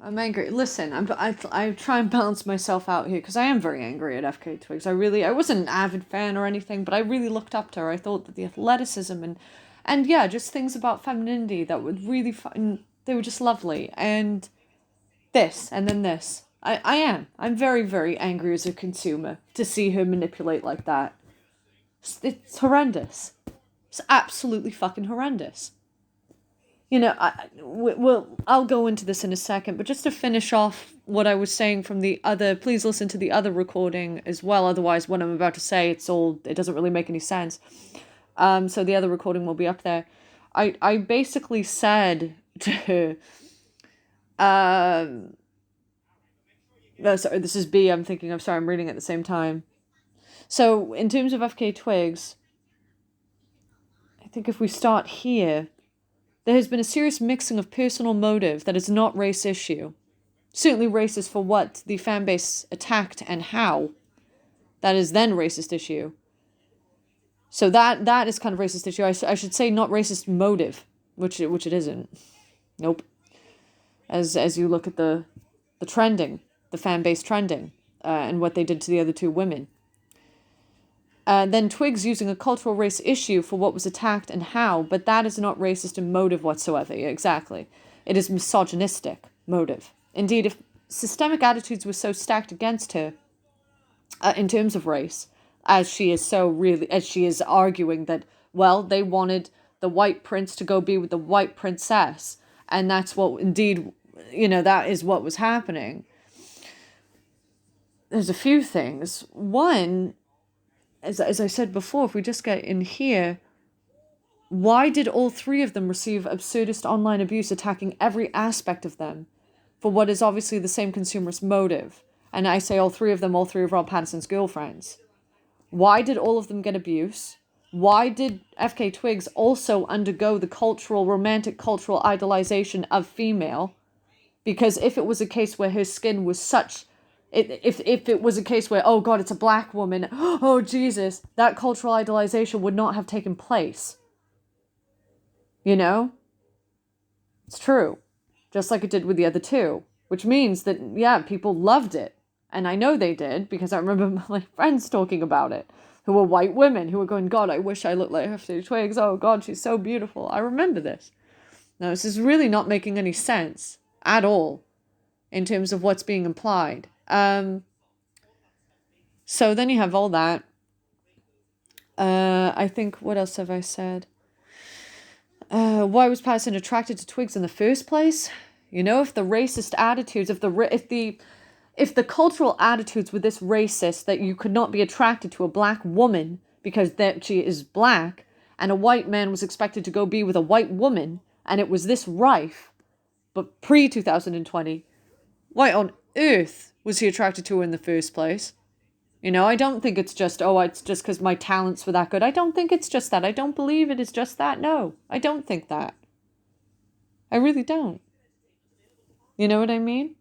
I'm angry. Listen, I try and balance myself out here because I am very angry at FK Twigs. I wasn't an avid fan or anything, but I really looked up to her. I thought that the athleticism and yeah, just things about femininity that would really fun. They were just lovely. And this, and then this. I'm very, very angry as a consumer to see her manipulate like that. It's horrendous. It's absolutely fucking horrendous. I'll go into this in a second, but just to finish off what I was saying from the other, please listen to the other recording as well. Otherwise, what I'm about to say, it doesn't really make any sense. So the other recording will be up there. I basically said to, sorry, this is B. I'm thinking of. Sorry, I'm reading at the same time. So in terms of FK Twigs, I think if we start here. There has been a serious mixing of personal motive that is not race issue. Certainly racist for what the fan base attacked and how. That is then racist issue. So that is kind of racist issue. I should say not racist motive, which it isn't. Nope. As you look at the trending, the fan base trending, and what they did to the other two women. Then Twigs using a cultural race issue for what was attacked and how, but that is not racist in motive whatsoever. Exactly. It is misogynistic motive. Indeed, if systemic attitudes were so stacked against her, in terms of race, as she is arguing that, well, they wanted the white prince to go be with the white princess, and that's what, indeed, that is what was happening. There's a few things. One, as I said before, if we just get in here, why did all three of them receive absurdist online abuse attacking every aspect of them for what is obviously the same consumerist motive? And I say all three of Rob Patterson's girlfriends. Why did all of them get abuse? Why did FK Twigs also undergo the romantic cultural idolization of female? Because if it was a case where her skin was such... If it was a case where, oh God, it's a black woman, oh Jesus, that cultural idolization would not have taken place. It's true. Just like it did with the other two. Which means that, yeah, people loved it. And I know they did, because I remember my friends talking about it, who were white women, who were going, God, I wish I looked like FK Twigs. Oh God, she's so beautiful. I remember this. Now, this is really not making any sense at all in terms of what's being implied. So then you have all that. I think, what else have I said? Why was Patterson attracted to Twigs in the first place? If the racist attitudes, if the cultural attitudes were this racist that you could not be attracted to a black woman because that she is black, and a white man was expected to go be with a white woman, and it was this rife, but pre-2020, why on earth was he attracted to her in the first place? I don't think it's just because my talents were that good. I don't think it's just that. I don't believe it is just that. No, I don't think that. I really don't. You know what I mean?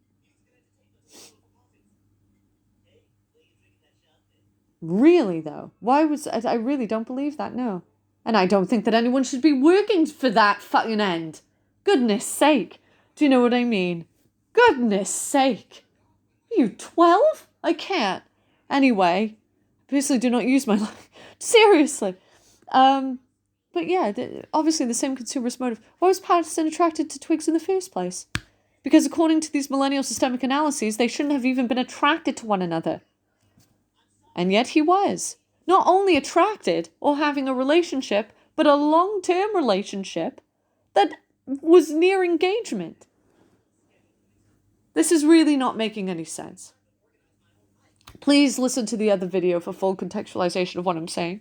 Really, though. I really don't believe that, no. And I don't think that anyone should be working for that fucking end. Goodness sake. Do you know what I mean? Goodness sake. Are you 12? I can't. Anyway, obviously do not use my life. Seriously. But yeah, obviously the same consumerist motive. Why was Patterson attracted to Twigs in the first place? Because according to these millennial systemic analyses, they shouldn't have even been attracted to one another. And yet he was. Not only attracted or having a relationship, but a long-term relationship that was near engagement. This is really not making any sense. Please listen to the other video for full contextualization of what I'm saying.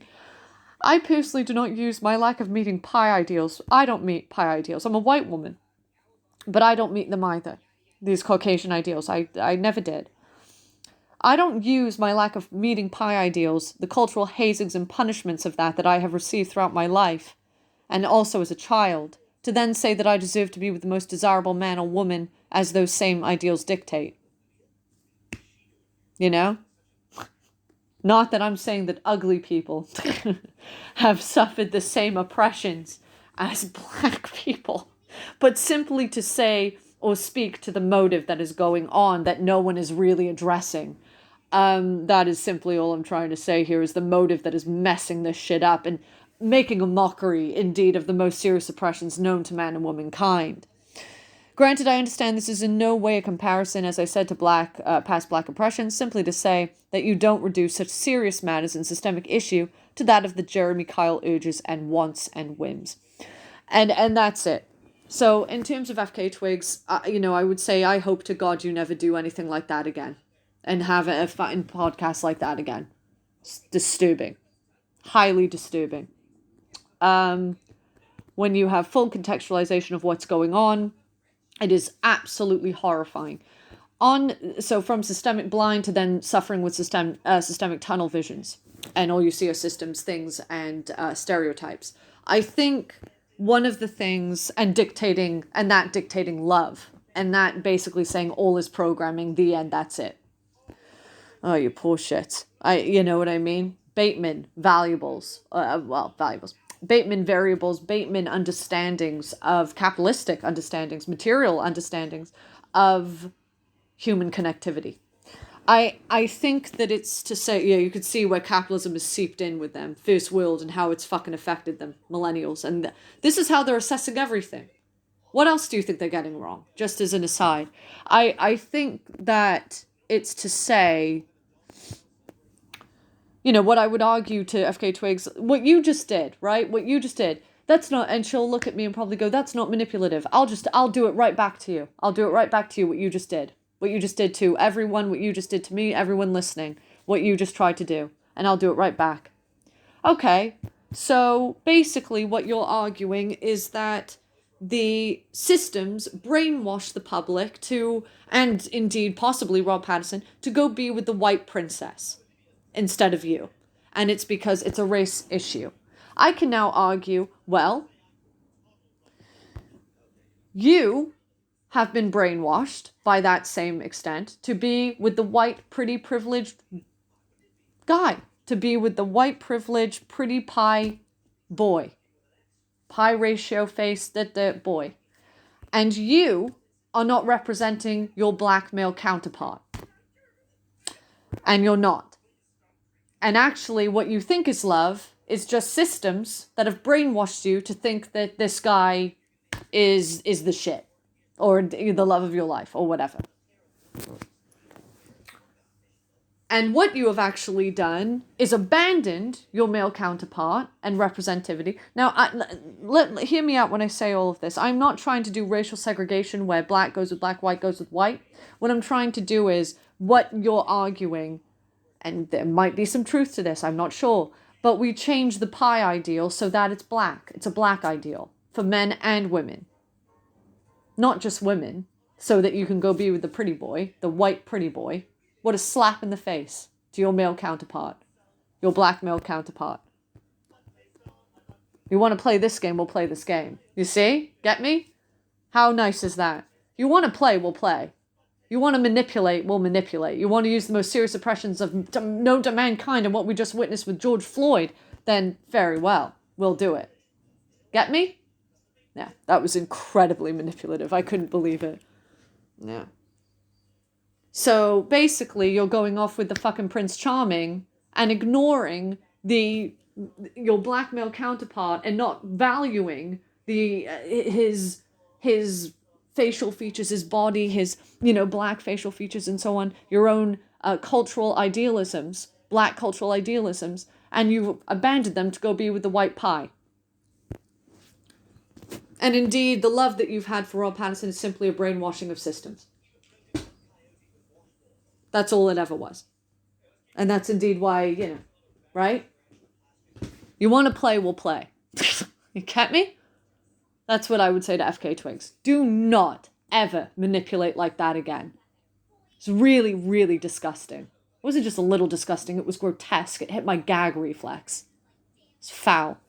I personally do not use my lack of meeting pie ideals. I don't meet pie ideals. I'm a white woman. But I don't meet them either. These Caucasian ideals. I never did. I don't use my lack of meeting pie ideals, the cultural hazings and punishments of that I have received throughout my life, and also as a child, to then say that I deserve to be with the most desirable man or woman as those same ideals dictate. Not that I'm saying that ugly people have suffered the same oppressions as black people, but simply to say or speak to the motive that is going on that no one is really addressing. That is simply all I'm trying to say here, is the motive that is messing this shit up and making a mockery, indeed, of the most serious oppressions known to man and womankind. Granted, I understand this is in no way a comparison, as I said, to past black oppression, simply to say that you don't reduce such serious matters and systemic issue to that of the Jeremy Kyle urges and wants and whims. And that's it. So in terms of FK Twigs, I would say I hope to God you never do anything like that again and have a fucking podcast like that again. It's disturbing. Highly disturbing. When you have full contextualization of what's going on, it is absolutely horrifying. So from systemic blind to then suffering with systemic tunnel visions, and all you see are systems, things, and stereotypes. I think one of the things, and dictating love, and that basically saying all is programming, the end, that's it. Oh, you poor shit. You know what I mean? Bateman valuables. Bateman variables, Bateman understandings of capitalistic understandings, material understandings of human connectivity. I think that it's to say, you could see where capitalism is seeped in with them, first world, and how it's fucking affected them, millennials. And this is how they're assessing everything. What else do you think they're getting wrong? Just as an aside. I think that it's to say, what I would argue to FK Twigs, what you just did, right? What you just did, that's not, and she'll look at me and probably go, that's not manipulative. I'll do it right back to you. I'll do it right back to you, what you just did. What you just did to everyone, what you just did to me, everyone listening, what you just tried to do. And I'll do it right back. Okay, so basically what you're arguing is that the systems brainwash the public to, and indeed possibly Rob Patterson, to go be with the white princess instead of you. And it's because it's a race issue. I can now argue, well, you have been brainwashed by that same extent to be with the white, pretty, privileged guy. To be with the white, privileged, pretty pie boy. Pie ratio face, that boy. And you are not representing your black male counterpart. And you're not. And actually, what you think is love is just systems that have brainwashed you to think that this guy is the shit. Or the love of your life, or whatever. And what you have actually done is abandoned your male counterpart and representativity. Now, hear me out when I say all of this. I'm not trying to do racial segregation where black goes with black, white goes with white. What I'm trying to do is what you're arguing, and there might be some truth to this, I'm not sure, but we change the pie ideal so that it's black. It's a black ideal for men and women. Not just women, so that you can go be with the pretty boy, the white pretty boy. What a slap in the face to your male counterpart, your black male counterpart. You want to play this game, we'll play this game. You see? Get me? How nice is that? You want to play, we'll play. You want to manipulate, we'll manipulate. You want to use the most serious oppressions known to mankind and what we just witnessed with George Floyd, then very well, we'll do it. Get me? Yeah, that was incredibly manipulative. I couldn't believe it. Yeah. So basically, you're going off with the fucking Prince Charming and ignoring your black male counterpart and not valuing his facial features, his body, his black facial features and so on. Your own cultural idealisms, black cultural idealisms, and you abandoned them to go be with the white pie. And indeed, the love that you've had for Rob Patterson is simply a brainwashing of systems. That's all it ever was. And that's indeed why, right? You want to play, we'll play. You get me? That's what I would say to FK Twigs. Do not ever manipulate like that again. It's really, really disgusting. It wasn't just a little disgusting, it was grotesque. It hit my gag reflex. It's foul.